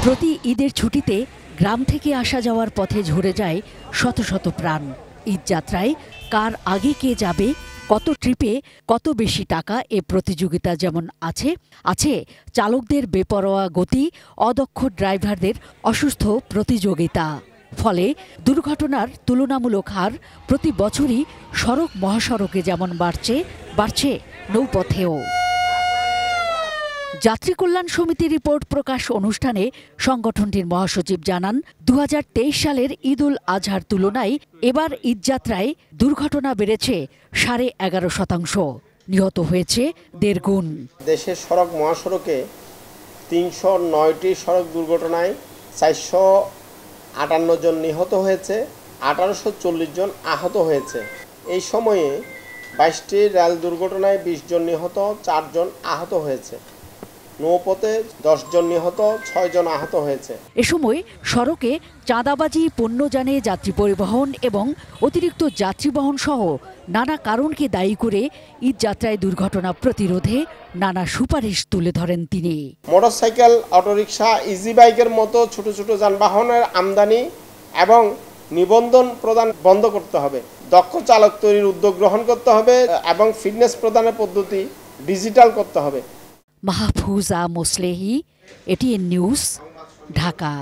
প্রতি ঈদের ছুটিতে গ্রাম থেকে আসা যাওয়ার পথে ঝরে যায় শত শত প্রাণ। ঈদ যাত্রায় কার আগে কে যাবে, কত ট্রিপে কত বেশি টাকা, এ প্রতিযোগিতা যেমন আছে চালকদের বেপরোয়া গতি, অদক্ষ ড্রাইভারদের অসুস্থ প্রতিযোগিতা। ফলে দুর্ঘটনার তুলনামূলক হার প্রতি বছরই সড়ক মহাসড়কে যেমন বাড়ছে নৌপথেও। যাত্রী কল্যাণ সমিতির রিপোর্ট প্রকাশ অনুষ্ঠানে সংগঠনটির মহাসচিব জানান, 2023 সালের ঈদ উল আজহার তুলনায় এবার ঈদযাত্রায় দুর্ঘটনা বেড়েছে 11.5%, নিহত হয়েছে 1.5 গুণ। দেশের সড়ক মহাসড়কে 309টি সড়ক দুর্ঘটনায় 458 জন নিহত হয়েছে, 1840 জন আহত হয়েছে। এই সময়ে 22টি রেল দুর্ঘটনায় 20 জন নিহত, 4 জন আহত হয়েছে। নৌপথে 10 জন নিহত, 6 জন আহত হয়েছে। এ সময় সড়কে চাঁদাবাজি, পণ্যযানে যাত্রী পরিবহন এবং অতিরিক্ত যাত্রী বহন সহ নানা কারণকে দায়ী করে ঈদযাত্রায় দুর্ঘটনা প্রতিরোধে নানা সুপারিশ তুলে ধরেন তিনি। মোটরসাইকেল, অটোরিকশা, ইজি বাইকের মতো ছোট ছোট যানবাহনের আমদানি এবং নিবন্ধন প্রদান বন্ধ করতে হবে। দক্ষ চালক তৈরির উদ্যোগ গ্রহণ করতে হবে এবং ফিটনেস প্রদানের পদ্ধতি ডিজিটাল করতে হবে। Mahfuza Moslehi, ATN news, Dhaka.